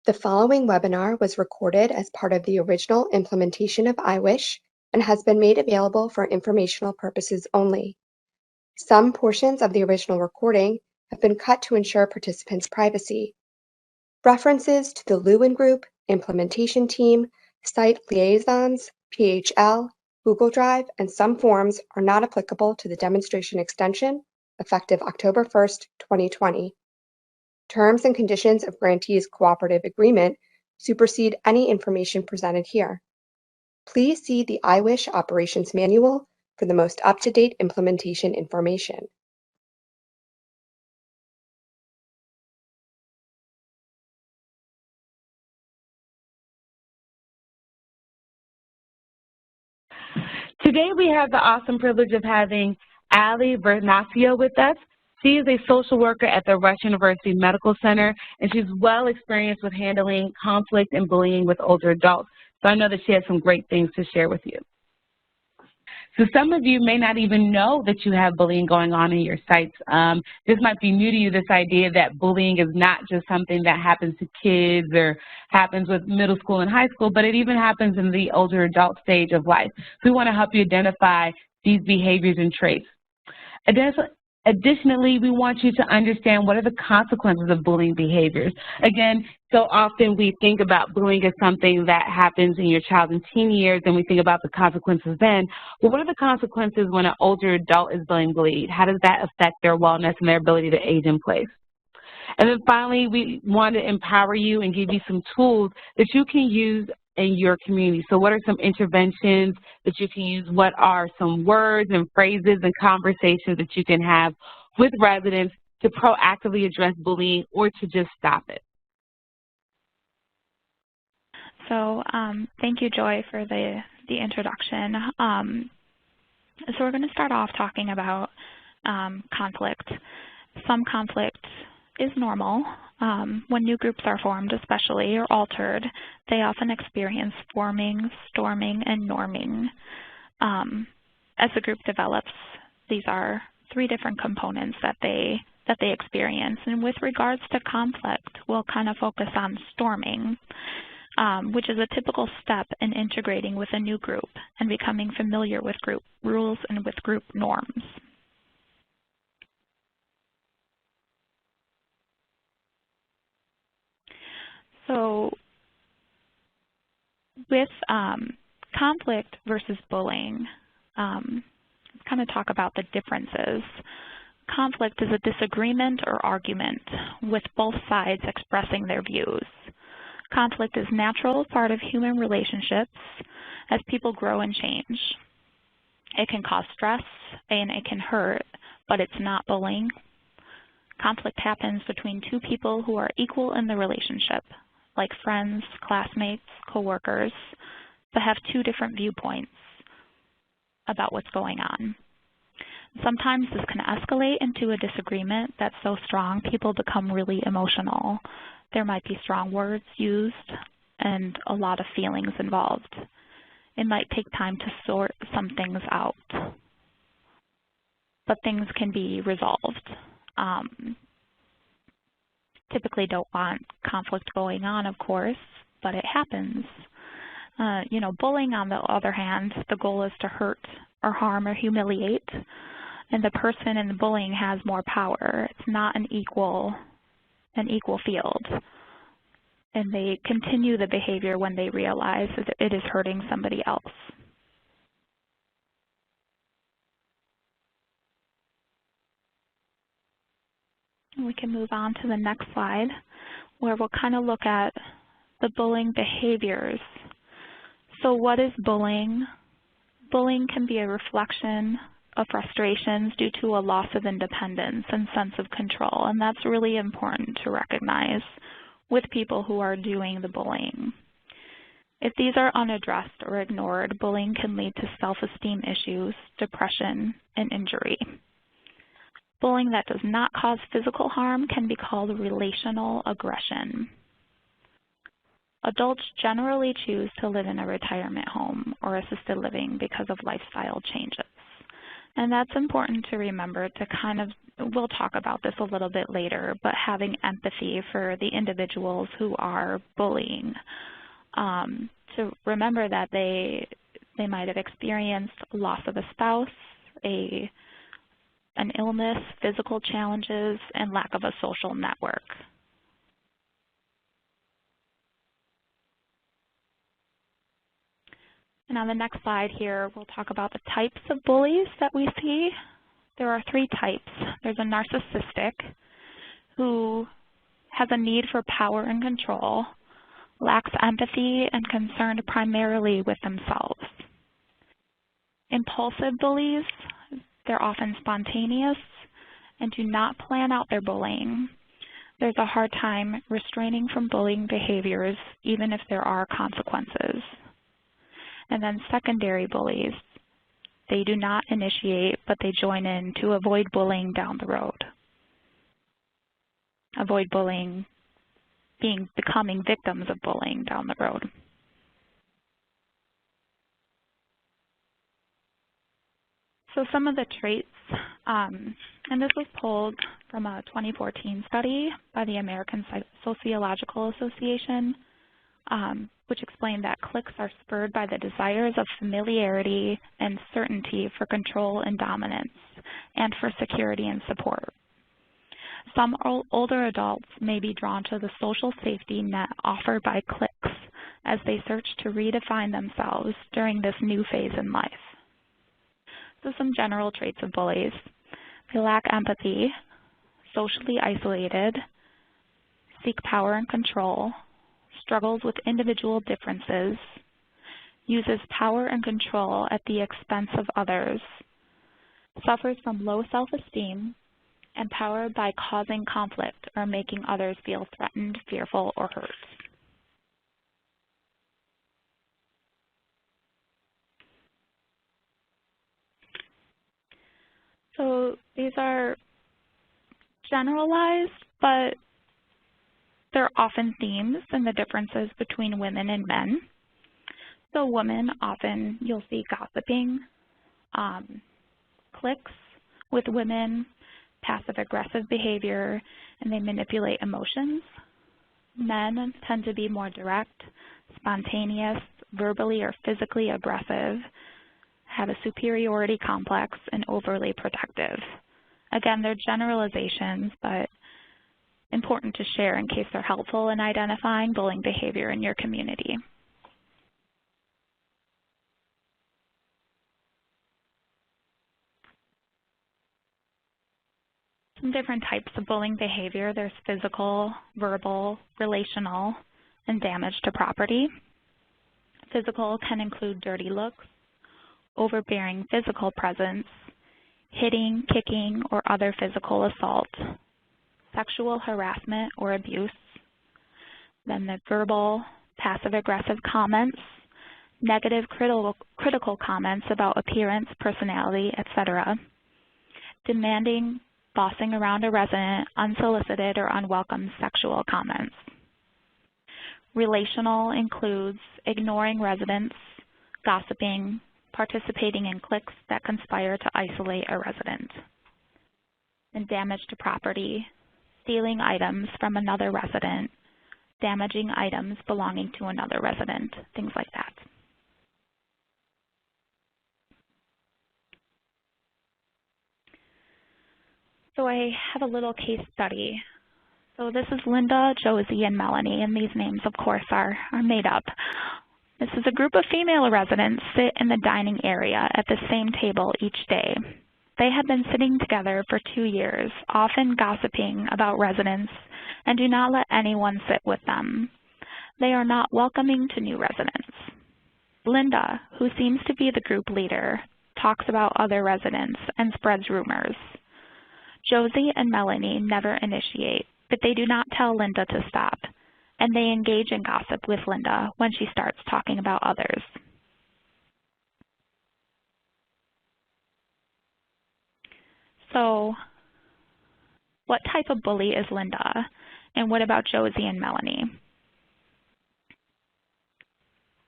The following webinar was recorded as part of the original implementation of IWISH and has been made available for informational purposes only. Some portions of the original recording have been cut to ensure participants' privacy. References to the Lewin Group, implementation team, site liaisons, PHL, Google Drive, and some forms are not applicable to the demonstration extension effective October 1st, 2020. Terms and conditions of grantee's cooperative agreement supersede any information presented here. Please see the IWISH Operations Manual for the most up-to-date implementation information. Today we have the awesome privilege of having Ali Vernasio with us. She is a social worker at the Rush University Medical Center, and she's well experienced with handling conflict and bullying with older adults. So I know that she has some great things to share with you. So some of you may not even know that you have bullying going on in your sites. This might be new to you, this idea that bullying is not just something that happens to kids or happens with middle school and high school, but it even happens in the older adult stage of life. So we want to help you identify these behaviors and traits. Additionally, we want you to understand what are the consequences of bullying behaviors. Again, so often we think about bullying as something that happens in your child and teen years, and we think about the consequences then. But what are the consequences when an older adult is being bullied? How does that affect their wellness and their ability to age in place? And then finally, we want to empower you and give you some tools that you can use in your community. So what are some interventions that you can use? What are some words and phrases and conversations that you can have with residents to proactively address bullying or to just stop it? So thank you, Joy, for the introduction. So we're going to start off talking about conflict. Some conflict is normal. When new groups are formed, especially, or altered, they often experience forming, storming, and norming. As the group develops, these are three different components that they experience. And with regards to conflict, we'll kind of focus on storming, which is a typical step in integrating with a new group and becoming familiar with group rules and with group norms. So with conflict versus bullying, let's kind of talk about the differences. Conflict is a disagreement or argument with both sides expressing their views. Conflict is a natural part of human relationships as people grow and change. It can cause stress and it can hurt, but it's not bullying. Conflict happens between two people who are equal in the relationship, like friends, classmates, coworkers, but have two different viewpoints about what's going on. Sometimes this can escalate into a disagreement that's so strong people become really emotional. There might be strong words used and a lot of feelings involved. It might take time to sort some things out, but things can be resolved. Typically don't want conflict going on, of course, but it happens. Bullying, on the other hand, the goal is to hurt or harm or humiliate, and the person in the bullying has more power. It's not an equal field, and they continue the behavior when they realize that it is hurting somebody else. We can move on to the next slide, where we'll kind of look at the bullying behaviors. So what is bullying? Bullying can be a reflection of frustrations due to a loss of independence and sense of control, and that's really important to recognize with people who are doing the bullying. If these are unaddressed or ignored, bullying can lead to self-esteem issues, depression, and injury. Bullying that does not cause physical harm can be called relational aggression. Adults generally choose to live in a retirement home or assisted living because of lifestyle changes. And that's important to remember to kind of, we'll talk about this a little bit later, but having empathy for the individuals who are bullying. To remember that they might have experienced loss of a spouse, an illness, physical challenges, and lack of a social network. And on the next slide here, we'll talk about the types of bullies that we see. There are 3 types. There's a narcissistic, who has a need for power and control, lacks empathy, and concerned primarily with themselves. Impulsive bullies, they're often spontaneous and do not plan out their bullying. There's a hard time restraining from bullying behaviors, even if there are consequences. And then secondary bullies, they do not initiate, but they join in to avoid bullying down the road. Avoid bullying, becoming victims of bullying down the road. So some of the traits, and this was pulled from a 2014 study by the American Sociological Association, which explained that cliques are spurred by the desires of familiarity and certainty for control and dominance, and for security and support. Some older adults may be drawn to the social safety net offered by cliques as they search to redefine themselves during this new phase in life. So some general traits of bullies: they lack empathy, socially isolated, seek power and control, struggles with individual differences, uses power and control at the expense of others, suffers from low self-esteem, empowered by causing conflict or making others feel threatened, fearful, or hurt. So these are generalized, but there are often themes in the differences between women and men. So women, often you'll see gossiping, cliques with women, passive-aggressive behavior, and they manipulate emotions. Men tend to be more direct, spontaneous, verbally or physically aggressive, have a superiority complex, and overly protective. Again, they're generalizations, but important to share in case they're helpful in identifying bullying behavior in your community. Some different types of bullying behavior. There's physical, verbal, relational, and damage to property. Physical can include dirty looks, overbearing physical presence, hitting, kicking, or other physical assault, sexual harassment or abuse, then the verbal, passive-aggressive comments, negative critical comments about appearance, personality, etc., demanding, bossing around a resident, unsolicited or unwelcome sexual comments. Relational includes ignoring residents, gossiping, participating in cliques that conspire to isolate a resident. And damage to property, stealing items from another resident, damaging items belonging to another resident, things like that. So I have a little case study. So this is Linda, Josie, and Melanie, and these names, of course, are made up. This is a group of female residents sit in the dining area at the same table each day. They have been sitting together for 2 years, often gossiping about residents, and do not let anyone sit with them. They are not welcoming to new residents. Linda, who seems to be the group leader, talks about other residents and spreads rumors. Josie and Melanie never initiate, but they do not tell Linda to stop, and they engage in gossip with Linda when she starts talking about others. So, what type of bully is Linda, and what about Josie and Melanie?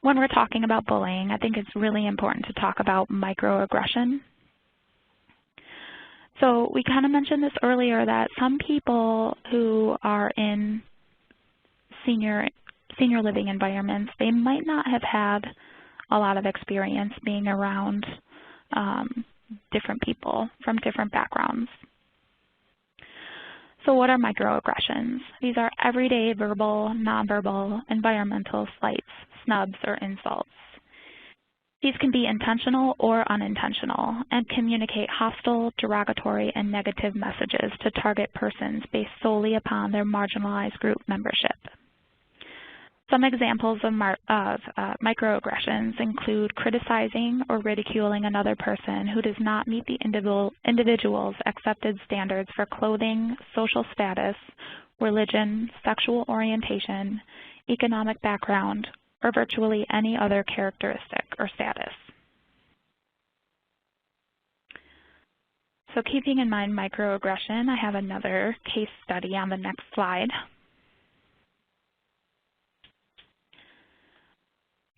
When we're talking about bullying, I think it's really important to talk about microaggression. So we kind of mentioned this earlier that some people who are in senior living environments, they might not have had a lot of experience being around different people from different backgrounds. So what are microaggressions? These are everyday verbal, nonverbal, environmental slights, snubs, or insults. These can be intentional or unintentional and communicate hostile, derogatory, and negative messages to target persons based solely upon their marginalized group membership. Some examples of microaggressions include criticizing or ridiculing another person who does not meet the individual's accepted standards for clothing, social status, religion, sexual orientation, economic background, or virtually any other characteristic or status. So keeping in mind microaggression, I have another case study on the next slide.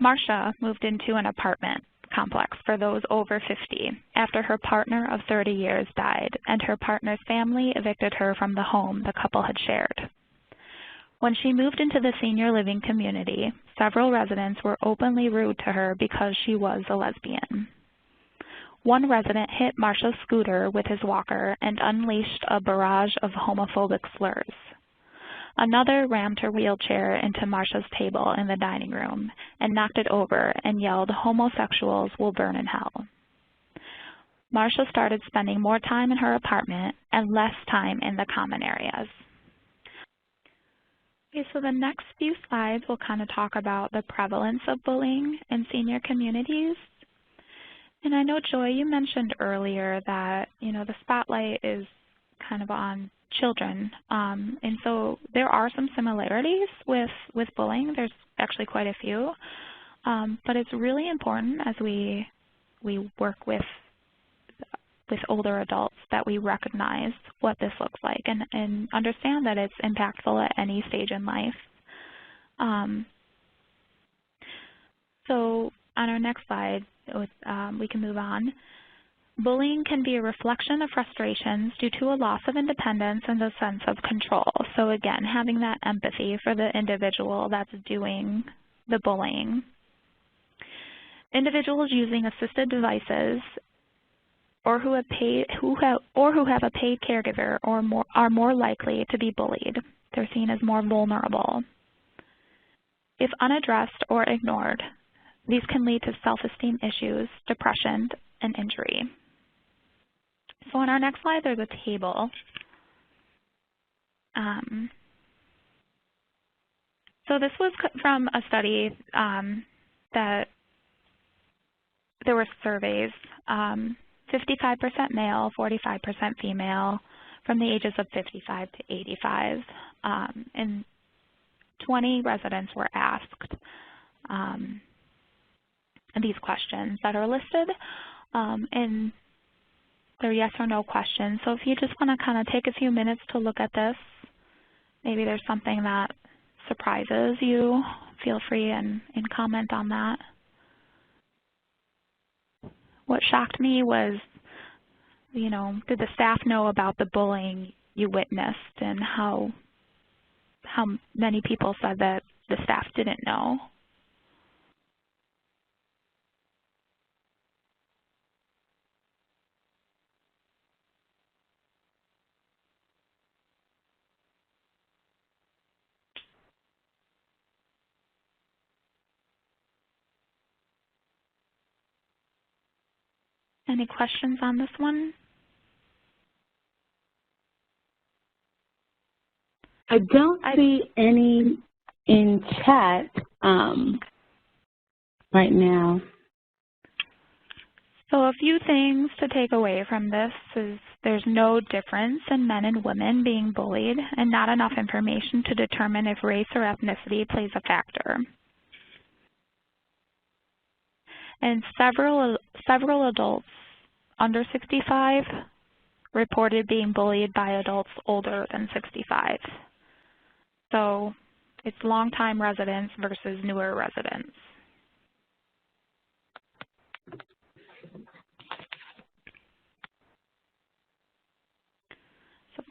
Marsha moved into an apartment complex for those over 50 after her partner of 30 years died and her partner's family evicted her from the home the couple had shared. When she moved into the senior living community, several residents were openly rude to her because she was a lesbian. One resident hit Marsha's scooter with his walker and unleashed a barrage of homophobic slurs. Another rammed her wheelchair into Marsha's table in the dining room and knocked it over and yelled, "Homosexuals will burn in hell." Marsha started spending more time in her apartment and less time in the common areas. Okay, so the next few slides will kind of talk about the prevalence of bullying in senior communities. And I know, Joy, you mentioned earlier that, the spotlight is kind of on children. And so there are some similarities with bullying. There's actually quite a few. But it's really important as we work with older adults that we recognize what this looks like and understand that it's impactful at any stage in life. So on our next slide, we can move on. Bullying can be a reflection of frustrations due to a loss of independence and a sense of control. So again, having that empathy for the individual that's doing the bullying. Individuals using assisted devices or who have a paid caregiver are more likely to be bullied. They're seen as more vulnerable. If unaddressed or ignored, these can lead to self-esteem issues, depression, and injury. So on our next slide, there's a table. So this was from a study that there were surveys, 55% male, 45% female, from the ages of 55 to 85, and 20 residents were asked these questions that are listed, and they're yes or no questions. So if you just want to kind of take a few minutes to look at this, maybe there's something that surprises you, feel free and comment on that. What shocked me was, did the staff know about the bullying you witnessed, and how many people said that the staff didn't know? Any questions on this one? I don't see any in chat right now. So a few things to take away from this is there's no difference in men and women being bullied, and not enough information to determine if race or ethnicity plays a factor. And several adults under 65 reported being bullied by adults older than 65. So it's longtime residents versus newer residents.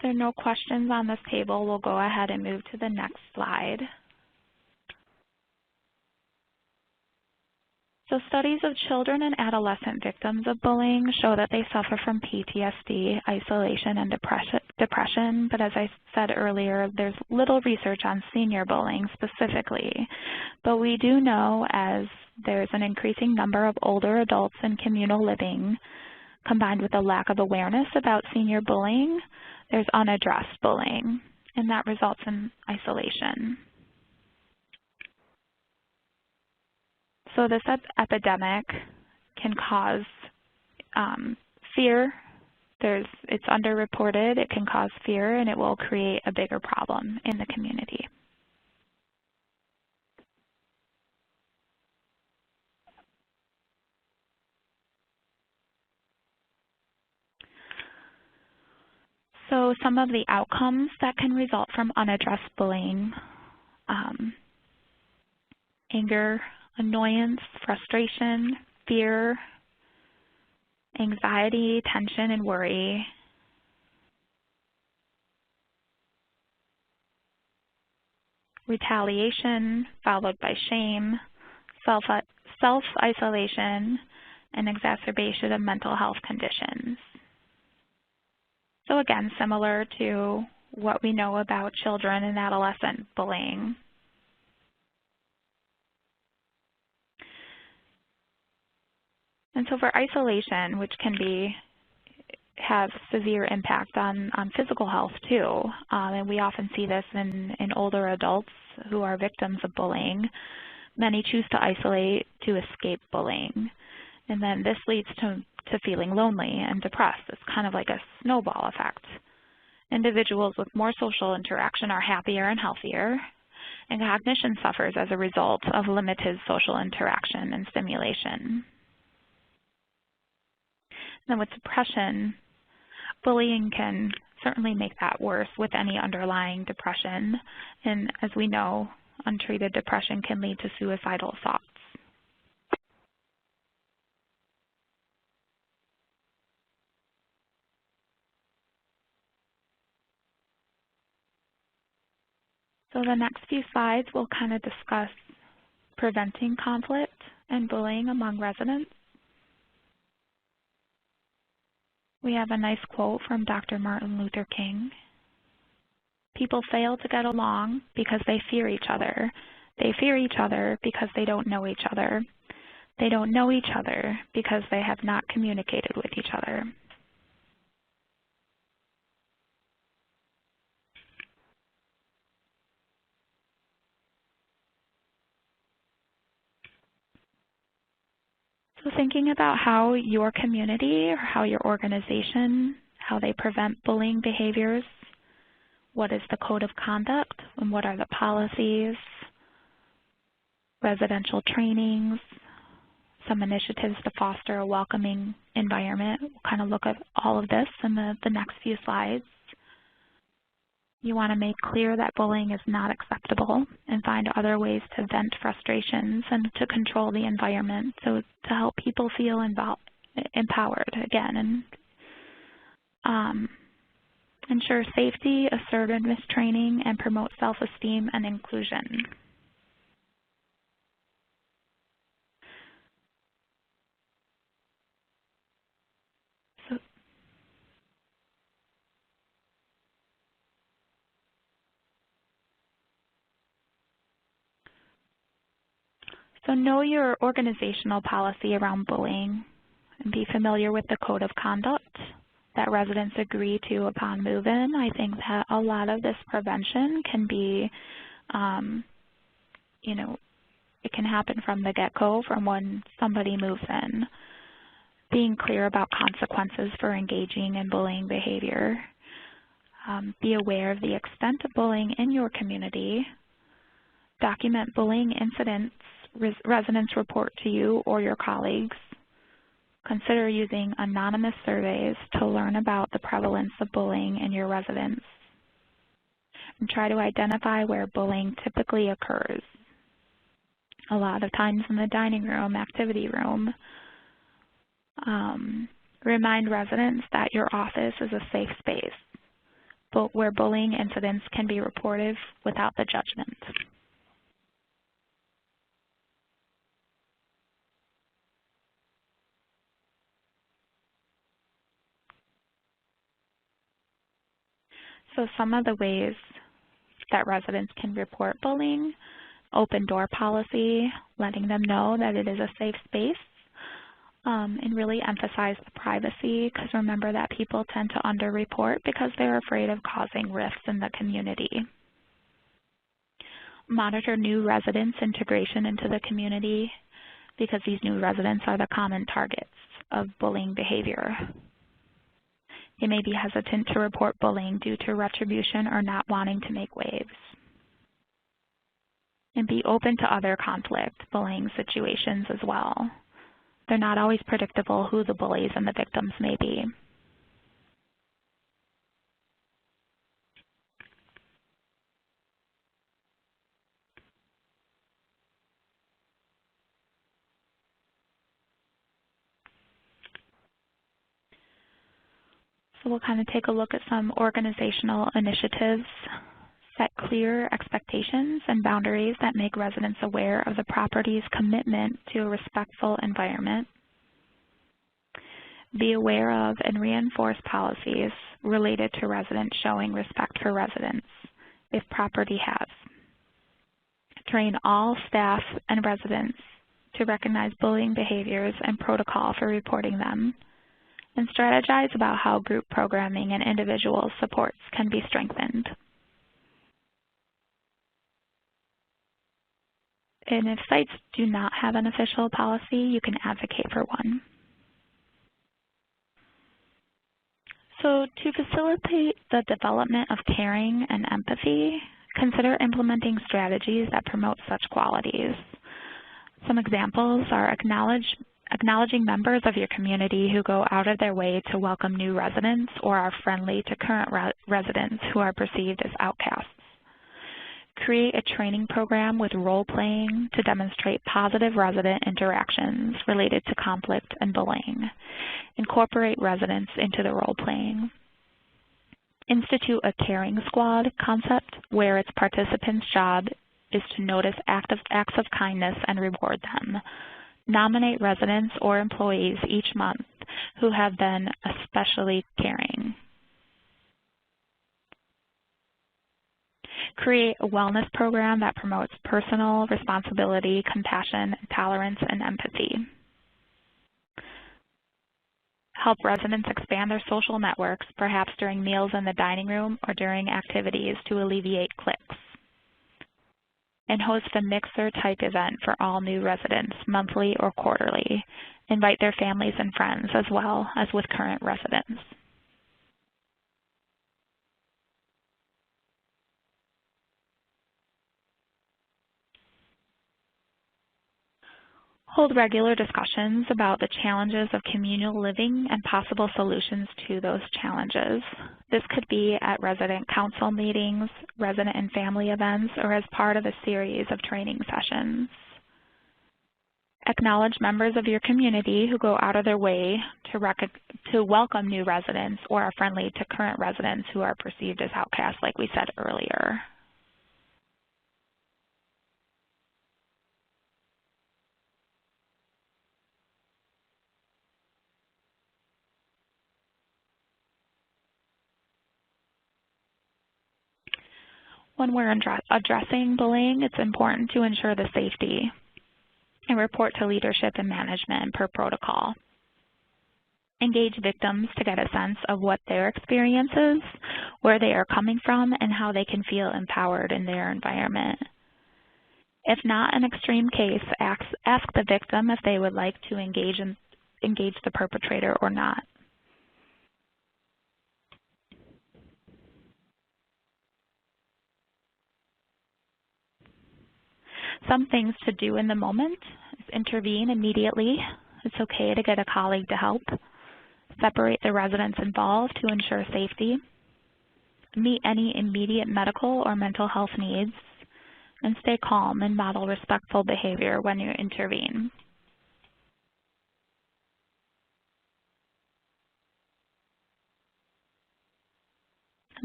there are no questions on this table, we'll go ahead and move to the next slide. So studies of children and adolescent victims of bullying show that they suffer from PTSD, isolation, and depression. But as I said earlier, there's little research on senior bullying specifically. But we do know, as there's an increasing number of older adults in communal living, combined with a lack of awareness about senior bullying, there's unaddressed bullying, and that results in isolation. So this epidemic can cause fear. It's underreported. It can cause fear, and it will create a bigger problem in the community. So some of the outcomes that can result from unaddressed bullying: anger, annoyance, frustration, fear, anxiety, tension, and worry. Retaliation, followed by shame, self-isolation, and exacerbation of mental health conditions. So again, similar to what we know about children and adolescent bullying. And so for isolation, which can have severe impact on physical health too, and we often see this in older adults who are victims of bullying. Many choose to isolate to escape bullying, and then this leads to feeling lonely and depressed. It's kind of like a snowball effect. Individuals with more social interaction are happier and healthier, and cognition suffers as a result of limited social interaction and stimulation. Then with depression, bullying can certainly make that worse with any underlying depression. And as we know, untreated depression can lead to suicidal thoughts. So the next few slides will kind of discuss preventing conflict and bullying among residents. We have a nice quote from Dr. Martin Luther King. People fail to get along because they fear each other. They fear each other because they don't know each other. They don't know each other because they have not communicated with each other. So thinking about how your community or how your organization, how they prevent bullying behaviors, what is the code of conduct and what are the policies, residential trainings, some initiatives to foster a welcoming environment. We'll kind of look at all of this in the next few slides. You want to make clear that bullying is not acceptable and find other ways to vent frustrations and to control the environment, so to help people feel empowered again. And ensure safety, assertiveness training, and promote self-esteem and inclusion. So know your organizational policy around bullying and be familiar with the code of conduct that residents agree to upon move-in. I think that a lot of this prevention can be, it can happen from the get-go, from when somebody moves in. Being clear about consequences for engaging in bullying behavior. Be aware of the extent of bullying in your community. Document bullying incidents residents report to you or your colleagues. Consider using anonymous surveys to learn about the prevalence of bullying in your residents. And try to identify where bullying typically occurs. A lot of times in the dining room, activity room. Remind residents that your office is a safe space. where bullying incidents can be reported without the judgment. So some of the ways that residents can report bullying: open door policy, letting them know that it is a safe space, and really emphasize the privacy, because remember that people tend to underreport because they're afraid of causing rifts in the community. Monitor new residents' integration into the community, because these new residents are the common targets of bullying behavior. They may be hesitant to report bullying due to retribution or not wanting to make waves. And be open to other conflict bullying situations as well. They're not always predictable who the bullies and the victims may be. So we'll kind of take a look at some organizational initiatives. Set clear expectations and boundaries that make residents aware of the property's commitment to a respectful environment. Be aware of and reinforce policies related to residents showing respect for residents, if property has. Train all staff and residents to recognize bullying behaviors and protocol for reporting them, and strategize about how group programming and individual supports can be strengthened. And if sites do not have an official policy, you can advocate for one. So to facilitate the development of caring and empathy, consider implementing strategies that promote such qualities. Some examples are acknowledging members of your community who go out of their way to welcome new residents or are friendly to current residents who are perceived as outcasts. Create a training program with role-playing to demonstrate positive resident interactions related to conflict and bullying. Incorporate residents into the role-playing. Institute a caring squad concept where its participants' job is to notice acts of kindness and reward them. Nominate residents or employees each month who have been especially caring. Create a wellness program that promotes personal responsibility, compassion, tolerance, and empathy. Help residents expand their social networks, perhaps during meals in the dining room or during activities to alleviate cliques. And host a mixer-type event for all new residents, monthly or quarterly. Invite their families and friends as well as with current residents. Hold regular discussions about the challenges of communal living and possible solutions to those challenges. This could be at resident council meetings, resident and family events, or as part of a series of training sessions. Acknowledge members of your community who go out of their way to welcome new residents or are friendly to current residents who are perceived as outcasts, like we said earlier. When we're addressing bullying, it's important to ensure the safety and report to leadership and management per protocol. Engage victims to get a sense of what their experience is, where they are coming from, and how they can feel empowered in their environment. If not an extreme case, ask the victim if they would like to engage the perpetrator or not. Some things to do in the moment is intervene immediately. It's okay to get a colleague to help. Separate the residents involved to ensure safety. Meet any immediate medical or mental health needs. And stay calm and model respectful behavior when you intervene.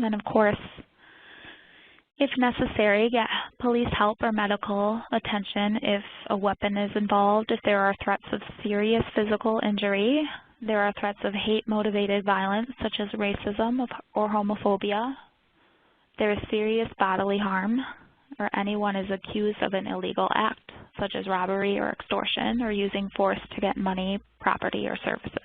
And then, of course, if necessary, get police help or medical attention if a weapon is involved, if there are threats of serious physical injury, there are threats of hate-motivated violence such as racism or homophobia, there is serious bodily harm, or anyone is accused of an illegal act such as robbery or extortion or using force to get money, property, or services.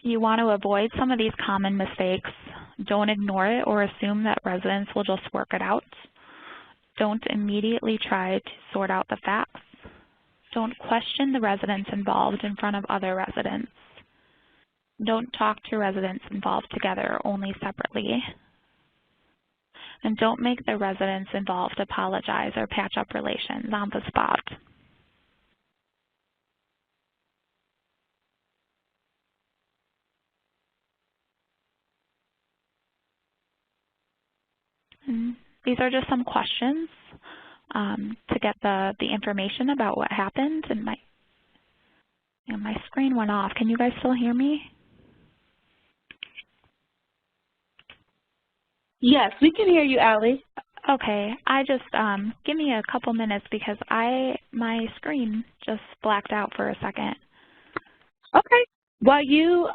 You want to avoid some of these common mistakes. Don't ignore it or assume that residents will just work it out. Don't immediately try to sort out the facts. Don't question the residents involved in front of other residents. Don't talk to residents involved together, only separately. And don't make the residents involved apologize or patch up relations on the spot. And these are just some questions to get the information about what happened. And my screen went off. Can you guys still hear me? Yes, we can hear you, Allie. Okay, I just, give me a couple minutes because my screen just blacked out for a second. Okay. While you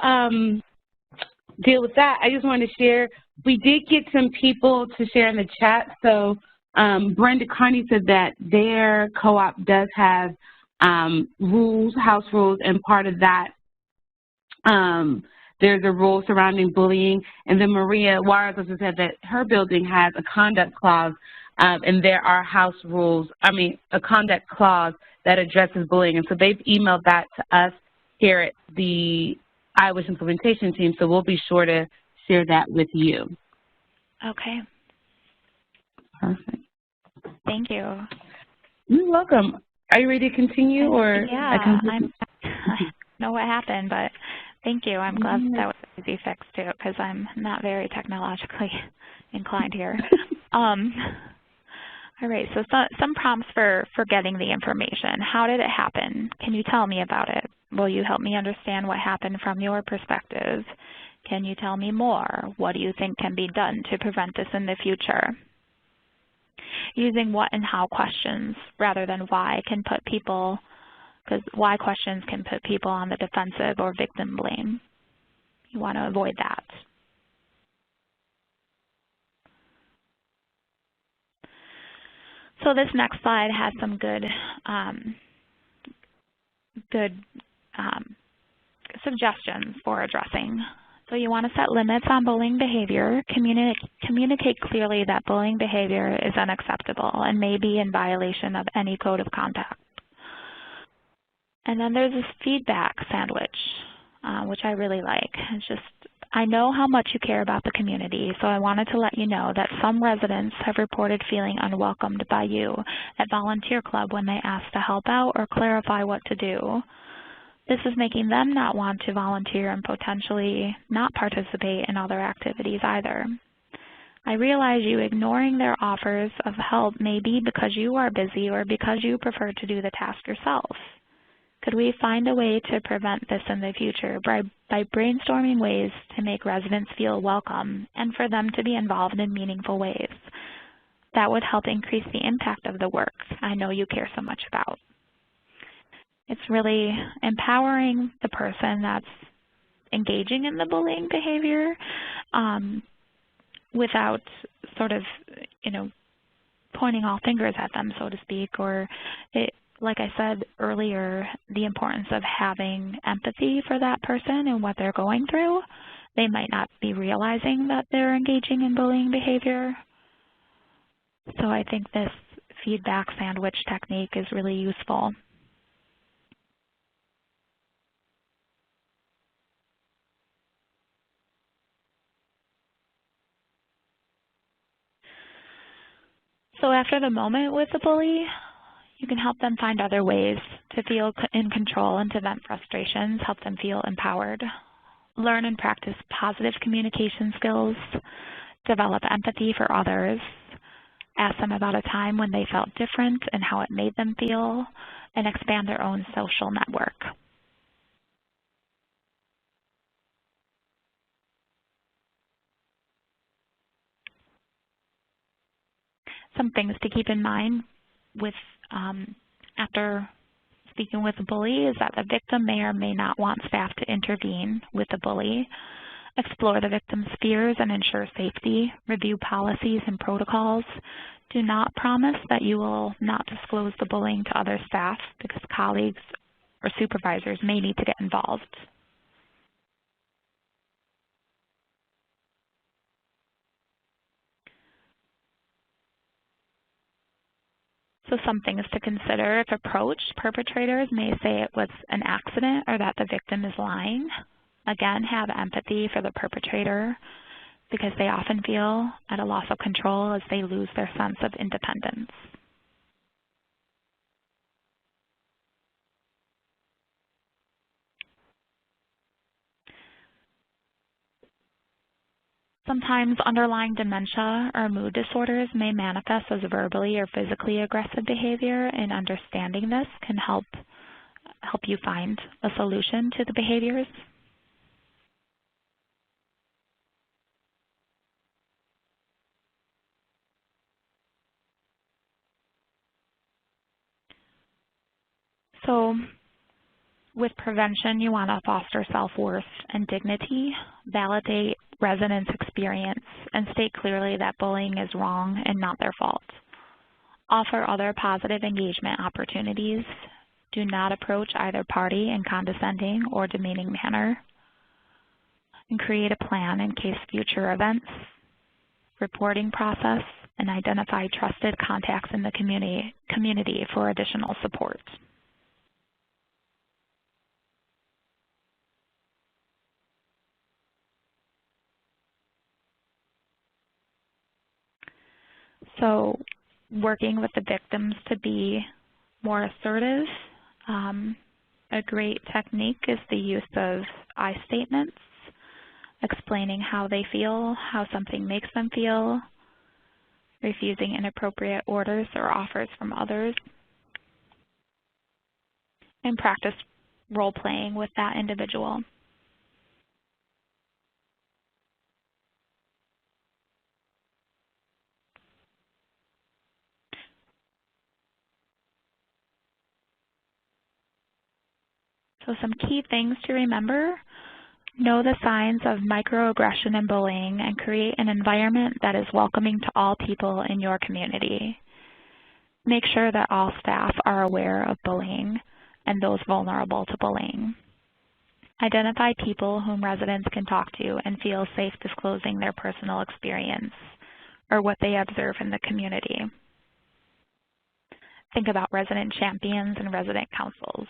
deal with that, I just wanted to share, we did get some people to share in the chat. So Brenda Carney said that their co-op does have rules, house rules, and part of that there's a rule surrounding bullying. And then Maria Juarez also said that her building has a conduct clause, and there are house rules, a conduct clause that addresses bullying. And so they've emailed that to us here at the IWISH implementation team, so we'll be sure to share that with you. Okay. Perfect. Thank you. You're welcome. Are you ready to continue, or? Yeah, I know what happened, but thank you. I'm glad that was an easy fix too, because I'm not very technologically inclined here. All right, so some prompts for getting the information. How did it happen? Can you tell me about it? Will you help me understand what happened from your perspective? Can you tell me more? What do you think can be done to prevent this in the future? Using what and how questions rather than why can put people, because why questions can put people on the defensive or victim blame. You want to avoid that. So this next slide has some good suggestions for addressing. So you want to set limits on bullying behavior, communicate clearly that bullying behavior is unacceptable and may be in violation of any code of conduct. And then there's this feedback sandwich, which I really like. It's just, I know how much you care about the community, so I wanted to let you know that some residents have reported feeling unwelcomed by you at Volunteer Club when they ask to help out or clarify what to do. This is making them not want to volunteer and potentially not participate in other activities either. I realize you ignoring their offers of help may be because you are busy or because you prefer to do the task yourself. Could we find a way to prevent this in the future by brainstorming ways to make residents feel welcome and for them to be involved in meaningful ways? That would help increase the impact of the work I know you care so much about. It's really empowering the person that's engaging in the bullying behavior without sort of, pointing all fingers at them, so to speak, or like I said earlier, the importance of having empathy for that person and what they're going through. They might not be realizing that they're engaging in bullying behavior. So I think this feedback sandwich technique is really useful. So after the moment with the bully, you can help them find other ways to feel in control and to vent frustrations, help them feel empowered. Learn and practice positive communication skills, develop empathy for others, ask them about a time when they felt different and how it made them feel, and expand their own social network. Some things to keep in mind with after speaking with a bully is that the victim may or may not want staff to intervene with the bully. Explore the victim's fears and ensure safety. Review policies and protocols. Do not promise that you will not disclose the bullying to other staff because colleagues or supervisors may need to get involved. So some things to consider. If approached, perpetrators may say it was an accident or that the victim is lying. Again, have empathy for the perpetrator because they often feel at a loss of control as they lose their sense of independence. Sometimes underlying dementia or mood disorders may manifest as verbally or physically aggressive behavior, and understanding this can help you find a solution to the behaviors. So with prevention, you want to foster self-worth and dignity, validate residents' experience, and state clearly that bullying is wrong and not their fault. Offer other positive engagement opportunities. Do not approach either party in condescending or demeaning manner. And create a plan in case future events, reporting process, and identify trusted contacts in the community for additional support. So working with the victims to be more assertive. A great technique is the use of I statements, explaining how they feel, how something makes them feel, refusing inappropriate orders or offers from others, and practice role-playing with that individual. So some key things to remember: know the signs of microaggression and bullying and create an environment that is welcoming to all people in your community. Make sure that all staff are aware of bullying and those vulnerable to bullying. Identify people whom residents can talk to and feel safe disclosing their personal experience or what they observe in the community. Think about resident champions and resident councils.